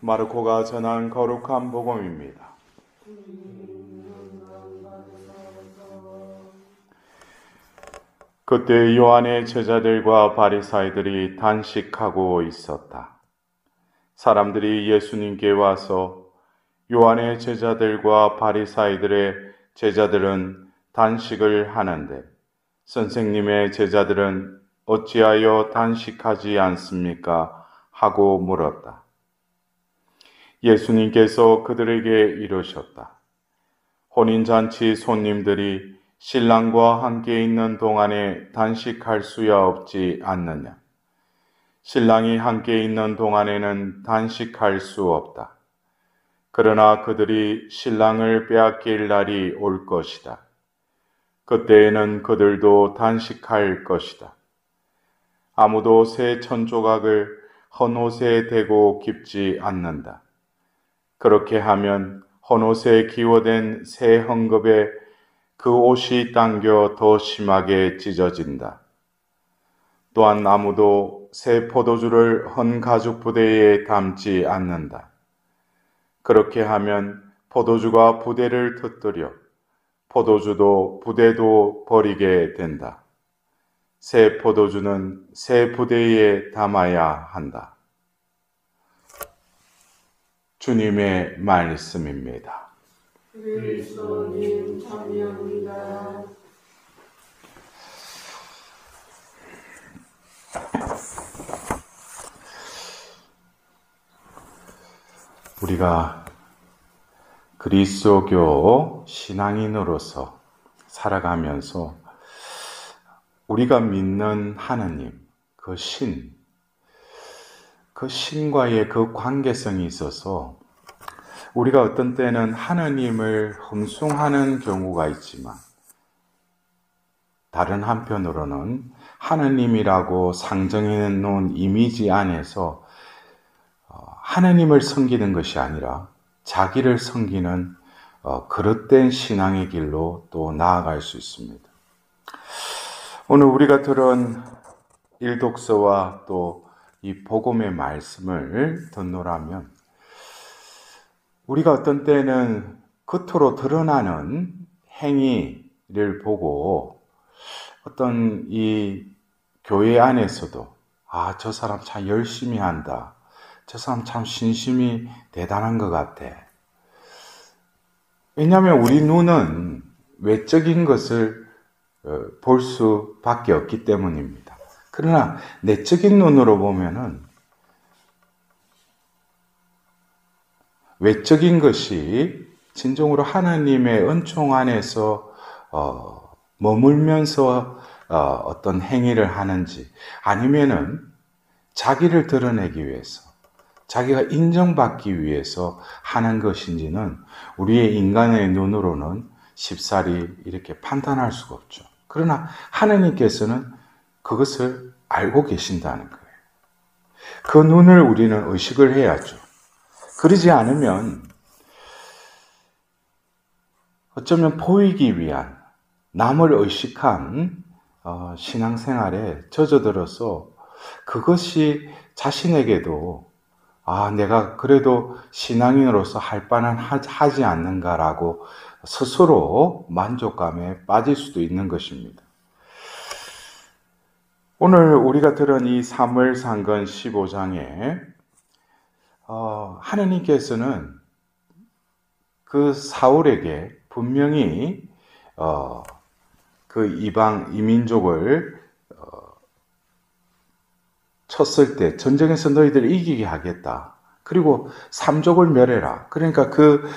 마르코가 전한 거룩한 복음입니다. 그때 요한의 제자들과 바리사이들이 단식하고 있었다. 사람들이 예수님께 와서 요한의 제자들과 바리사이들의 제자들은 단식을 하는데 선생님의 제자들은 어찌하여 단식하지 않습니까? 하고 물었다. 예수님께서 그들에게 이르셨다. 혼인잔치 손님들이 신랑과 함께 있는 동안에 단식할 수야 없지 않느냐? 신랑이 함께 있는 동안에는 단식할 수 없다. 그러나 그들이 신랑을 빼앗길 날이 올 것이다. 그때에는 그들도 단식할 것이다. 아무도 새 천조각을 헌옷에 대고 깁지 않는다. 그렇게 하면 헌옷에 기워된 새 헝겊에 그 옷이 당겨 더 심하게 찢어진다. 또한 아무도 새 포도주를 헌 가죽 부대에 담지 않는다. 그렇게 하면 포도주가 부대를 터뜨려 포도주도 부대도 버리게 된다. 새 포도주는 새 부대에 담아야 한다. 주님의 말씀입니다. 그리스도님 찬양합니다. 우리가 그리스도교 신앙인으로서 살아가면서 우리가 믿는 하나님, 그 신과의 그 관계성이 있어서 우리가 어떤 때는 하나님을 흠숭하는 경우가 있지만 다른 한편으로는 하나님이라고 상정해 놓은 이미지 안에서 하나님을 섬기는 것이 아니라 자기를 섬기는 그릇된 신앙의 길로 또 나아갈 수 있습니다. 오늘 우리가 들은 일독서와 또 이 복음의 말씀을 듣노라면 우리가 어떤 때는 겉으로 드러나는 행위를 보고 어떤 이 교회 안에서도 저 사람 참 열심히 한다. 저 사람 참 신심이 대단한 것 같아. 왜냐하면 우리 눈은 외적인 것을 볼 수밖에 없기 때문입니다. 그러나 내적인 눈으로 보면은 외적인 것이 진정으로 하나님의 은총 안에서 머물면서 어떤 행위를 하는지 아니면은 자기를 드러내기 위해서 자기가 인정받기 위해서 하는 것인지는 우리의 인간의 눈으로는 쉽사리 이렇게 판단할 수가 없죠. 그러나 하나님께서는 그것을 알고 계신다는 거예요. 그 눈을 우리는 의식을 해야죠. 그러지 않으면 어쩌면 보이기 위한 남을 의식한 신앙생활에 젖어들어서 그것이 자신에게도 내가 그래도 신앙인으로서 할 바는 하지 않는가라고 스스로 만족감에 빠질 수도 있는 것입니다. 오늘 우리가 들은 이 사무엘상건 15장에 하나님께서는 그 사울에게 분명히 그 이민족을 쳤을 때 전쟁에서 너희들을 이기게 하겠다. 그리고 삼족을 멸해라. 그러니까 그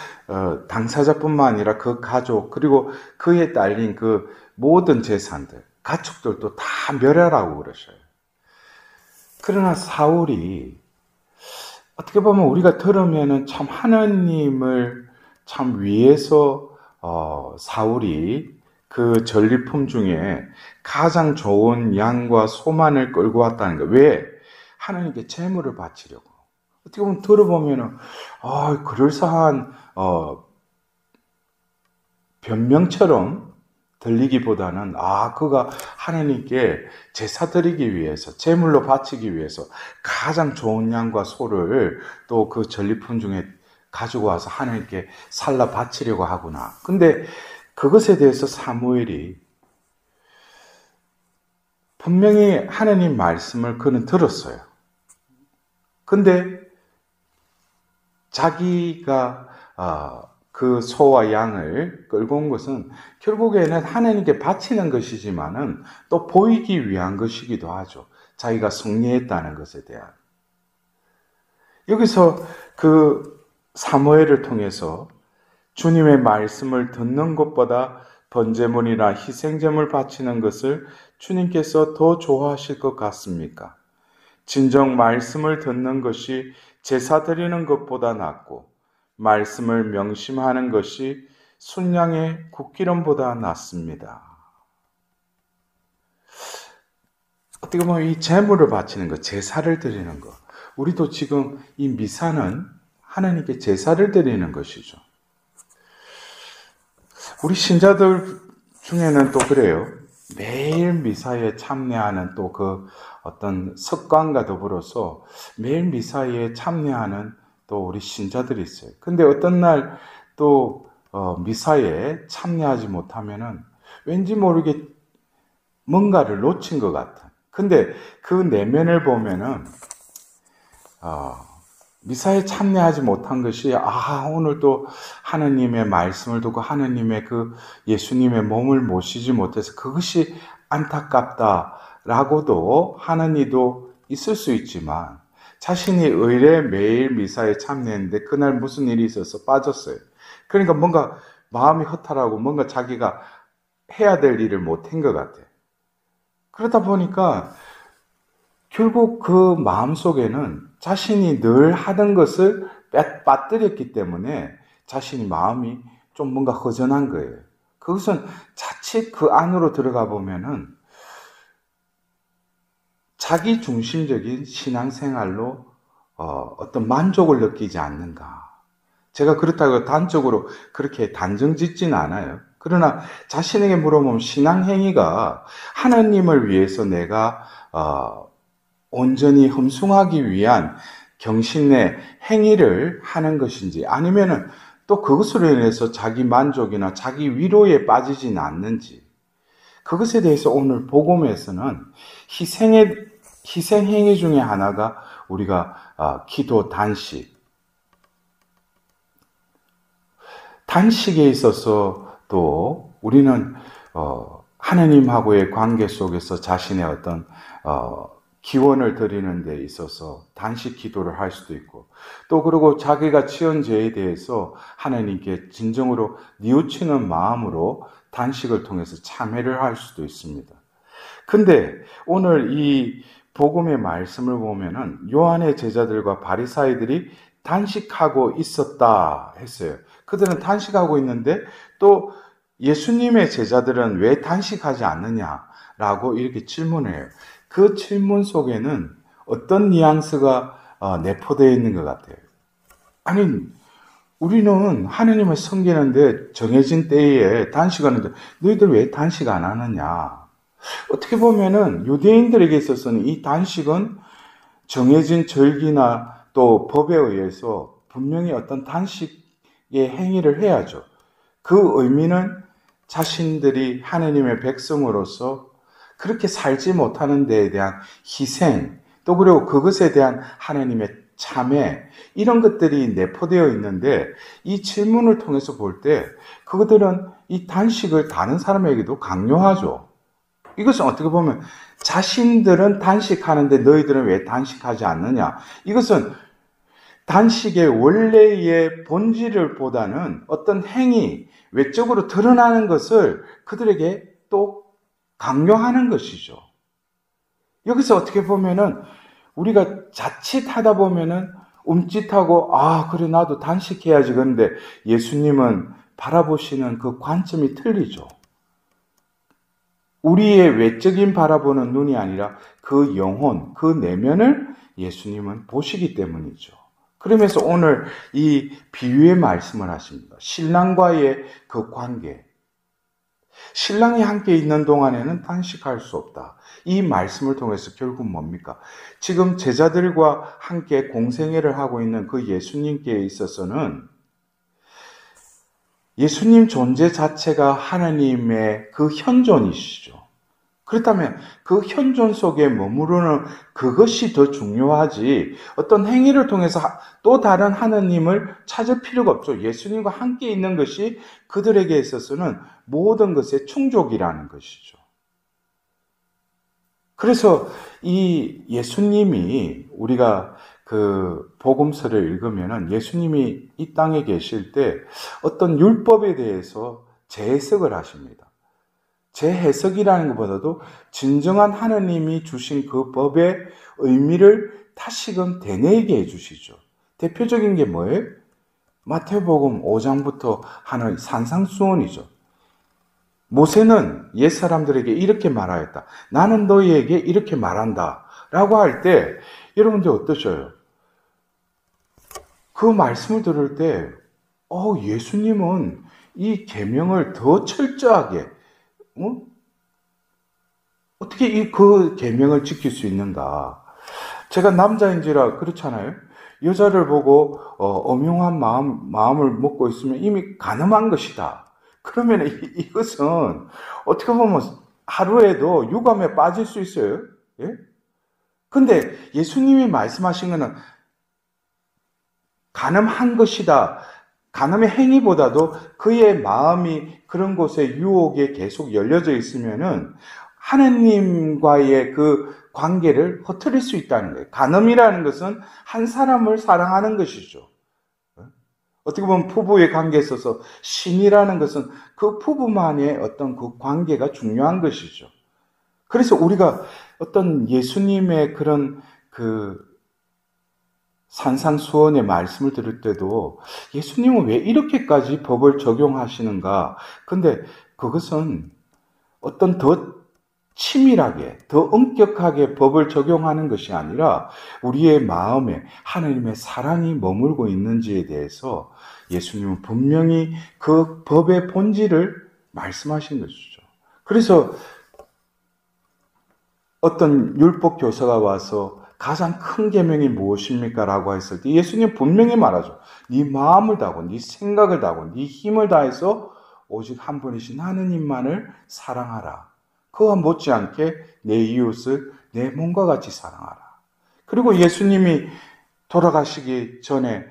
당사자뿐만 아니라 그 가족 그리고 그에 딸린 그 모든 재산들 가축들도 다 멸하라고 그러셔요. 그러나 사울이 어떻게 보면 우리가 들으면은 참 하나님을 참 위해서 사울이 그 전리품 중에 가장 좋은 양과 소만을 끌고 왔다는 거예요. 왜? 하나님께 제물을 바치려고. 어떻게 보면 들어보면은 그럴싸한 변명처럼 들리기보다는 그가 하나님께 제사 드리기 위해서, 제물로 바치기 위해서 가장 좋은 양과 소를 또 그 전리품 중에 가지고 와서 하나님께 살라 바치려고 하구나. 근데 그것에 대해서 사무엘이 분명히 하나님 말씀을 그는 들었어요. 근데 자기가 그 소와 양을 끌고 온 것은 결국에는 하나님께 바치는 것이지만은 또 보이기 위한 것이기도 하죠. 자기가 승리했다는 것에 대한. 여기서 그 사무엘을 통해서 주님의 말씀을 듣는 것보다 번제물이나 희생제물 바치는 것을 주님께서 더 좋아하실 것 같습니까? 진정 말씀을 듣는 것이 제사 드리는 것보다 낫고 말씀을 명심하는 것이 순양의 국기름보다 낫습니다. 어떻게 보면 이 제물을 바치는 것, 제사를 드리는 것, 우리도 지금 이 미사는 하나님께 제사를 드리는 것이죠. 우리 신자들 중에는 또 그래요. 매일 미사에 참여하는 또 그 어떤 습관과 더불어서 매일 미사에 참여하는 또 우리 신자들이 있어요. 근데 어떤 날 또 미사에 참여하지 못하면은 왠지 모르게 뭔가를 놓친 것 같은. 근데 그 내면을 보면은 미사에 참여하지 못한 것이 오늘 또 하나님의 말씀을 듣고 하나님의 그 예수님의 몸을 모시지 못해서 그것이 안타깝다라고도 하는 이도 있을 수 있지만 자신이 의례 매일 미사에 참여했는데 그날 무슨 일이 있어서 빠졌어요. 그러니까 뭔가 마음이 허탈하고 뭔가 자기가 해야 될 일을 못한 것 같아요. 그러다 보니까 결국 그 마음속에는 자신이 늘 하던 것을 빠뜨렸기 때문에 자신이 마음이 좀 뭔가 허전한 거예요. 그것은 자칫 그 안으로 들어가 보면은 자기 중심적인 신앙생활로 어떤 만족을 느끼지 않는가. 제가 그렇다고 단적으로 그렇게 단정 짓지는 않아요. 그러나 자신에게 물어보면 신앙행위가 하나님을 위해서 내가 온전히 흠숭하기 위한 경신의 행위를 하는 것인지 아니면은 또 그것으로 인해서 자기 만족이나 자기 위로에 빠지지는 않는지 그것에 대해서 오늘 복음에서는 희생행위 중에 하나가 우리가 기도 단식에 있어서 또 우리는 하나님하고의 관계 속에서 자신의 어떤 기원을 드리는 데 있어서 단식 기도를 할 수도 있고 또 그리고 자기가 지은 죄에 대해서 하나님께 진정으로 뉘우치는 마음으로 단식을 통해서 참회를 할 수도 있습니다. 근데 오늘 이 복음의 말씀을 보면은 요한의 제자들과 바리사이들이 단식하고 있었다 했어요. 그들은 단식하고 있는데 또 예수님의 제자들은 왜 단식하지 않느냐라고 이렇게 질문을 해요. 그 질문 속에는 어떤 뉘앙스가 내포되어 있는 것 같아요. 아니, 우리는 하나님을 섬기는데 정해진 때에 단식하는데 너희들 왜 단식 안 하느냐? 어떻게 보면은 유대인들에게 있어서는 이 단식은 정해진 절기나 또 법에 의해서 분명히 어떤 단식의 행위를 해야죠. 그 의미는 자신들이 하나님의 백성으로서 그렇게 살지 못하는 데에 대한 희생, 또 그리고 그것에 대한 하나님의 참회, 이런 것들이 내포되어 있는데 이 질문을 통해서 볼 때 그들은 이 단식을 다른 사람에게도 강요하죠. 이것은 어떻게 보면 자신들은 단식하는데 너희들은 왜 단식하지 않느냐. 이것은 단식의 원래의 본질을 보다는 어떤 행위, 외적으로 드러나는 것을 그들에게 또 강요하는 것이죠. 여기서 어떻게 보면은 우리가 자칫 하다 보면은 움찔하고 그래 나도 단식해야지. 그런데 예수님은 바라보시는 그 관점이 틀리죠. 우리의 외적인 바라보는 눈이 아니라 그 영혼, 그 내면을 예수님은 보시기 때문이죠. 그러면서 오늘 이 비유의 말씀을 하십니다. 신랑과의 그 관계. 신랑이 함께 있는 동안에는 단식할 수 없다. 이 말씀을 통해서 결국 뭡니까? 지금 제자들과 함께 공생애를 하고 있는 그 예수님께 있어서는 예수님 존재 자체가 하나님의 그 현존이시죠. 그렇다면 그 현존 속에 머무르는 그것이 더 중요하지 어떤 행위를 통해서 또 다른 하나님을 찾을 필요가 없죠. 예수님과 함께 있는 것이 그들에게 있어서는 모든 것의 충족이라는 것이죠. 그래서 이 예수님이 우리가 그 복음서를 읽으면은 예수님이 이 땅에 계실 때 어떤 율법에 대해서 재해석을 하십니다. 재해석이라는 것보다도 진정한 하나님이 주신 그 법의 의미를 다시금 되뇌이게 해주시죠. 대표적인 게 뭐예요? 마태복음 5장부터 하는 산상수훈이죠. 모세는 옛사람들에게 이렇게 말하였다. 나는 너희에게 이렇게 말한다. 라고 할 때 여러분들 어떠셔요? 그 말씀을 들을 때 예수님은 이 계명을 더 철저하게 어떻게 그 계명을 지킬 수 있는가? 제가 남자인지라 그렇잖아요. 여자를 보고 엄용한 마음을 먹고 있으면 이미 간음한 것이다. 그러면 이것은 어떻게 보면 하루에도 유감에 빠질 수 있어요. 예? 근데 예수님이 말씀하신 것은 간음한 것이다. 간음의 행위보다도 그의 마음이 그런 곳에 유혹에 계속 열려져 있으면은 하나님과의 그 관계를 허트릴 수 있다는 거예요. 간음이라는 것은 한 사람을 사랑하는 것이죠. 어떻게 보면 부부의 관계에 있어서 신이라는 것은 그 부부만의 어떤 그 관계가 중요한 것이죠. 그래서 우리가 어떤 예수님의 그런 그 산상수훈의 말씀을 들을 때도 예수님은 왜 이렇게까지 법을 적용하시는가? 근데 그것은 어떤 더 치밀하게, 더 엄격하게 법을 적용하는 것이 아니라 우리의 마음에 하나님의 사랑이 머물고 있는지에 대해서 예수님은 분명히 그 법의 본질을 말씀하신 것이죠. 그래서 어떤 율법 교사가 와서 가장 큰 계명이 무엇입니까? 라고 했을 때 예수님 분명히 말하죠. 네 마음을 다하고 네 생각을 다하고 네 힘을 다해서 오직 한 분이신 하느님만을 사랑하라. 그와 못지않게 내 이웃을 내 몸과 같이 사랑하라. 그리고 예수님이 돌아가시기 전에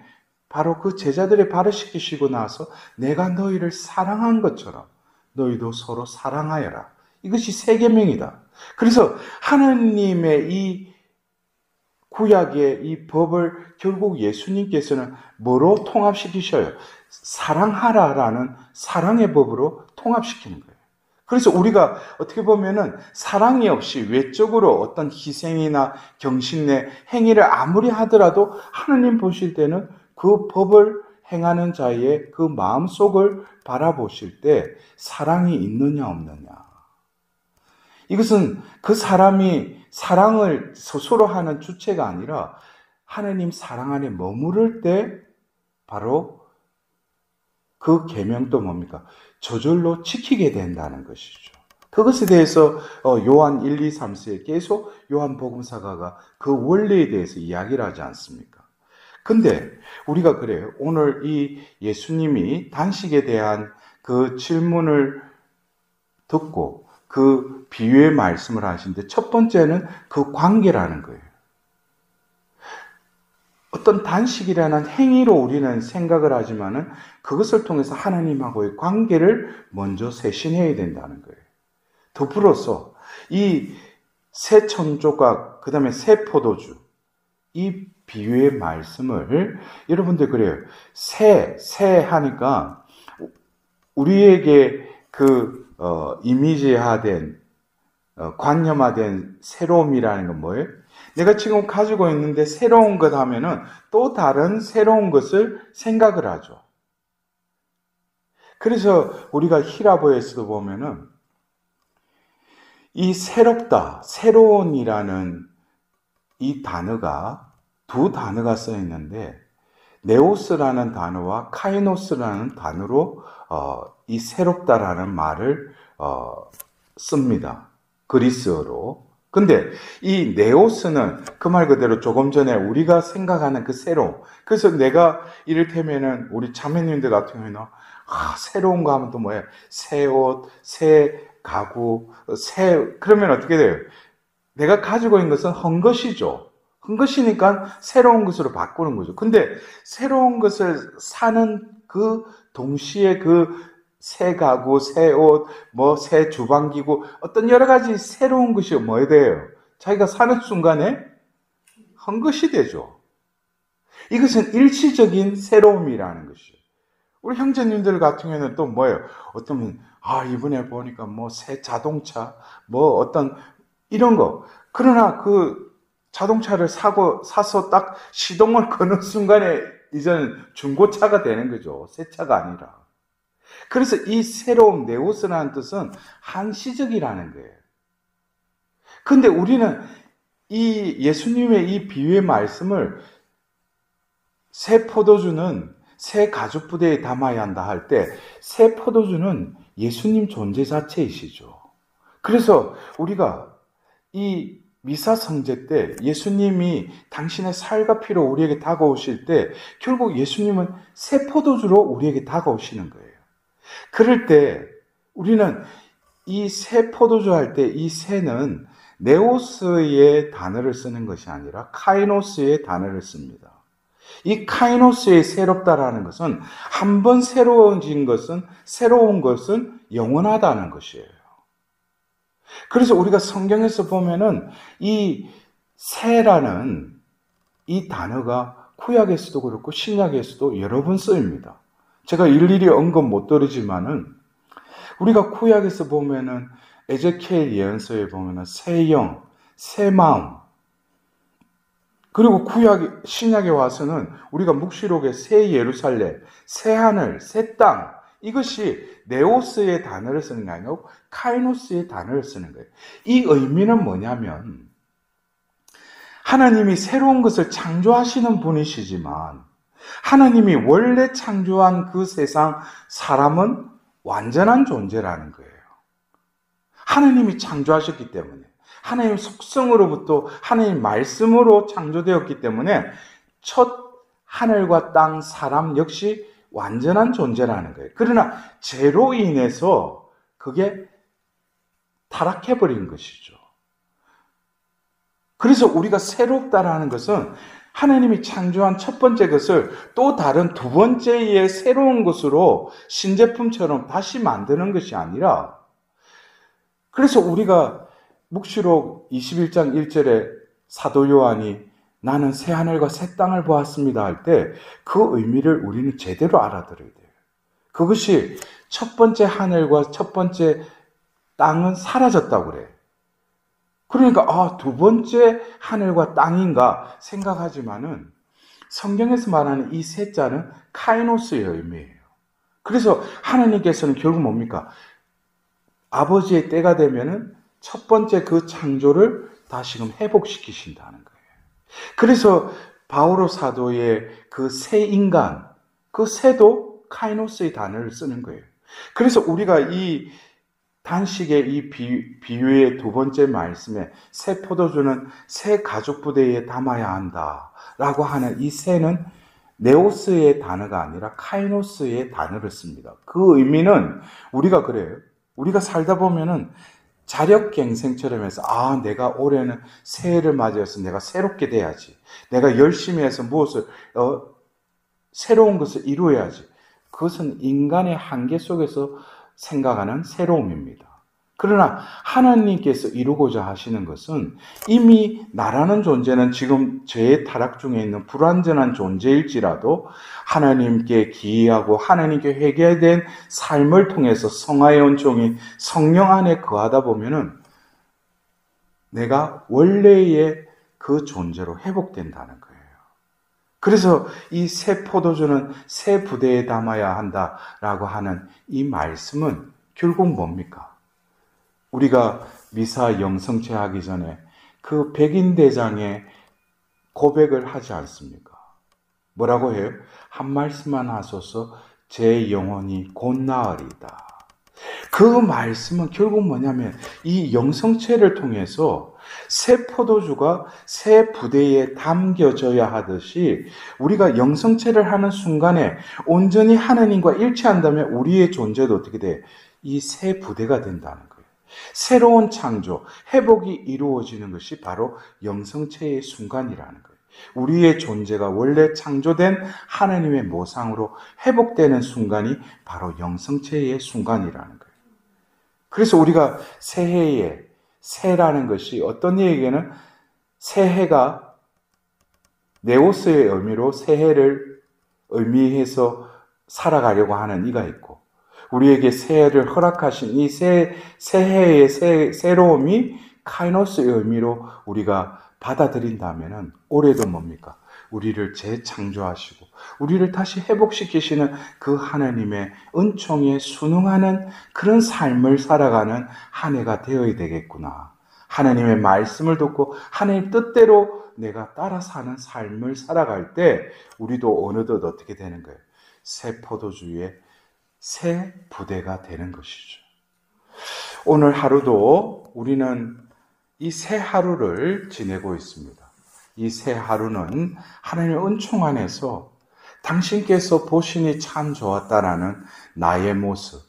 바로 그 제자들의 발을 씻기시고 나서 내가 너희를 사랑한 것처럼 너희도 서로 사랑하여라. 이것이 세 계명이다. 그래서 하나님의 이 구약의 이 법을 결국 예수님께서는 뭐로 통합시키셔요? 사랑하라라는 사랑의 법으로 통합시키는 거예요. 그래서 우리가 어떻게 보면은 사랑이 없이 외적으로 어떤 희생이나 경신의 행위를 아무리 하더라도 하나님 보실 때는 그 법을 행하는 자의 그 마음속을 바라보실 때 사랑이 있느냐 없느냐. 이것은 그 사람이 사랑을 스스로 하는 주체가 아니라 하나님 사랑 안에 머무를 때 바로 그 계명도 뭡니까? 저절로 지키게 된다는 것이죠. 그것에 대해서 요한 1, 2, 3세에 계속 요한복음사가가 그 원리에 대해서 이야기를 하지 않습니까? 근데 우리가 그래요. 오늘 이 예수님이 단식에 대한 그 질문을 듣고 그 비유의 말씀을 하시는데 첫 번째는 그 관계라는 거예요. 어떤 단식이라는 행위로 우리는 생각을 하지만은 그것을 통해서 하나님하고의 관계를 먼저 쇄신해야 된다는 거예요. 더불어서 이 새 천조각, 그 다음에 새 포도주, 이 비유의 말씀을 여러분들 그래요. 새 하니까 우리에게 그 이미지화된 관념화된 새로움이라는 건 뭐예요? 내가 지금 가지고 있는데 새로운 것 하면은 또 다른 새로운 것을 생각을 하죠. 그래서 우리가 히라보에서도 보면은 이 새롭다, 새로운이라는 이 단어가 두 단어가 써 있는데 네오스라는 단어와 카이노스라는 단어로 이 새롭다라는 말을 씁니다. 그리스어로. 근데 이 네오스는 그 말 그대로 조금 전에 우리가 생각하는 그 새로움. 그래서 내가 이를테면은 우리 자매님들 같은 경우에는 새로운 거 하면 또 뭐예요? 새 옷, 새 가구, 그러면 어떻게 돼요? 내가 가지고 있는 것은 헝것이죠. 헝것이니까 새로운 것으로 바꾸는 거죠. 근데 새로운 것을 사는 그 동시에 그 새 가구, 새 옷, 새 주방기구, 어떤 여러 가지 새로운 것이 뭐에 돼요? 자기가 사는 순간에 헝것이 되죠. 이것은 일시적인 새로움이라는 것이에요. 우리 형제님들 같은 경우에는 또 뭐예요? 어떤 분, 이번에 보니까 새 자동차, 어떤 이런 거. 그러나 그 자동차를 사서 딱 시동을 거는 순간에 이제는 중고차가 되는 거죠. 새 차가 아니라. 그래서 이 새로움, 네오스라는 뜻은 한시적이라는 거예요. 근데 우리는 이 예수님의 이 비유의 말씀을 새 포도주는 새 가죽 부대에 담아야 한다 할 때 새 포도주는 예수님 존재 자체이시죠. 그래서 우리가 이 미사 성제 때 예수님이 당신의 살과 피로 우리에게 다가오실 때 결국 예수님은 새 포도주로 우리에게 다가오시는 거예요. 그럴 때 우리는 이 새 포도주 할 때 이 새는 네오스의 단어를 쓰는 것이 아니라 카이노스의 단어를 씁니다. 이 카이노스의 새롭다라는 것은 한 번 새로운 것은 영원하다는 것이에요. 그래서 우리가 성경에서 보면은 이 새라는 이 단어가 구약에서도 그렇고 신약에서도 여러 번 쓰입니다. 제가 일일이 언급 못 드리지만은 우리가 구약에서 보면은 에제키엘 예언서에 보면은 새 영, 새 마음, 그리고 신약에 와서는 우리가 묵시록에 새 예루살렘, 새 하늘, 새 땅, 이것이 네오스의 단어를 쓰는 게 아니고 카이노스의 단어를 쓰는 거예요. 이 의미는 뭐냐면 하나님이 새로운 것을 창조하시는 분이시지만 하나님이 원래 창조한 그 세상 사람은 완전한 존재라는 거예요. 하나님이 창조하셨기 때문에 하나님 속성으로부터 하나님 말씀으로 창조되었기 때문에 첫 하늘과 땅, 사람 역시 완전한 존재라는 거예요. 그러나 죄로 인해서 그게 타락해버린 것이죠. 그래서 우리가 새롭다라는 것은 하나님이 창조한 첫 번째 것을 또 다른 두 번째의 새로운 것으로 신제품처럼 다시 만드는 것이 아니라, 그래서 우리가 묵시록 21장 1절에 사도 요한이 나는 새 하늘과 새 땅을 보았습니다 할 때 그 의미를 우리는 제대로 알아들어야 돼요. 그것이 첫 번째 하늘과 첫 번째 땅은 사라졌다고 그래. 그러니까 두 번째 하늘과 땅인가 생각하지만은 성경에서 말하는 이 세 자는 카이노스의 의미예요. 그래서 하나님께서는 결국 뭡니까? 아버지의 때가 되면은 첫 번째 그 창조를 다시금 회복시키신다는 거예요. 그래서 바오로 사도의 그 새 인간, 그 새도 카이노스의 단어를 쓰는 거예요. 그래서 우리가 이 단식의 이 비유의 두 번째 말씀에 새 포도주는 새 가죽 부대에 담아야 한다라고 하는 이 새는 네오스의 단어가 아니라 카이노스의 단어를 씁니다. 그 의미는 우리가 그래요. 우리가 살다 보면은 자력갱생처럼 해서 내가 올해는 새해를 맞이해서 내가 새롭게 돼야지. 내가 열심히 해서 무엇을 새로운 것을 이루어야지. 그것은 인간의 한계 속에서 생각하는 새로움입니다. 그러나 하나님께서 이루고자 하시는 것은 이미 나라는 존재는 지금 죄의 타락 중에 있는 불완전한 존재일지라도 하나님께 기이하고 하나님께 회개된 삶을 통해서 성화의 온종이 성령 안에 거하다 보면은 내가 원래의 그 존재로 회복된다는 거예요. 그래서 이 새 포도주는 새 부대에 담아야 한다라고 하는 이 말씀은 결국 뭡니까? 우리가 미사 영성체 하기 전에 그 백인대장의 고백을 하지 않습니까? 뭐라고 해요? 한 말씀만 하소서 제 영혼이 곧 나으리다. 그 말씀은 결국 뭐냐면 이 영성체를 통해서 새 포도주가 새 부대에 담겨져야 하듯이 우리가 영성체를 하는 순간에 온전히 하나님과 일치한다면 우리의 존재도 어떻게 돼? 이 새 부대가 된다는 거예요. 새로운 창조, 회복이 이루어지는 것이 바로 영성체의 순간이라는 거예요. 우리의 존재가 원래 창조된 하나님의 모상으로 회복되는 순간이 바로 영성체의 순간이라는 거예요. 그래서 우리가 새해에 새라는 것이 어떤 이에게는 새해가 네오스의 의미로 새해를 의미해서 살아가려고 하는 이가 있고 우리에게 새해를 허락하신 이 새해의 새로움이 카이노스의 의미로 우리가 받아들인다면 올해도 뭡니까? 우리를 재창조하시고 우리를 다시 회복시키시는 그 하나님의 은총에 순응하는 그런 삶을 살아가는 한 해가 되어야 되겠구나. 하나님의 말씀을 듣고 하나님 뜻대로 내가 따라 사는 삶을 살아갈 때 우리도 어느덧 어떻게 되는 거예요? 새 포도주의 새 부대가 되는 것이죠. 오늘 하루도 우리는 이 새 하루를 지내고 있습니다. 이 새 하루는 하나님의 은총 안에서 당신께서 보시니 참 좋았다라는 나의 모습,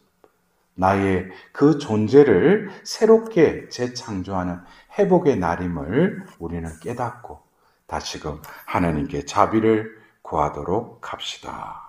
나의 그 존재를 새롭게 재창조하는 회복의 날임을 우리는 깨닫고 다시금 하나님께 자비를 구하도록 합시다.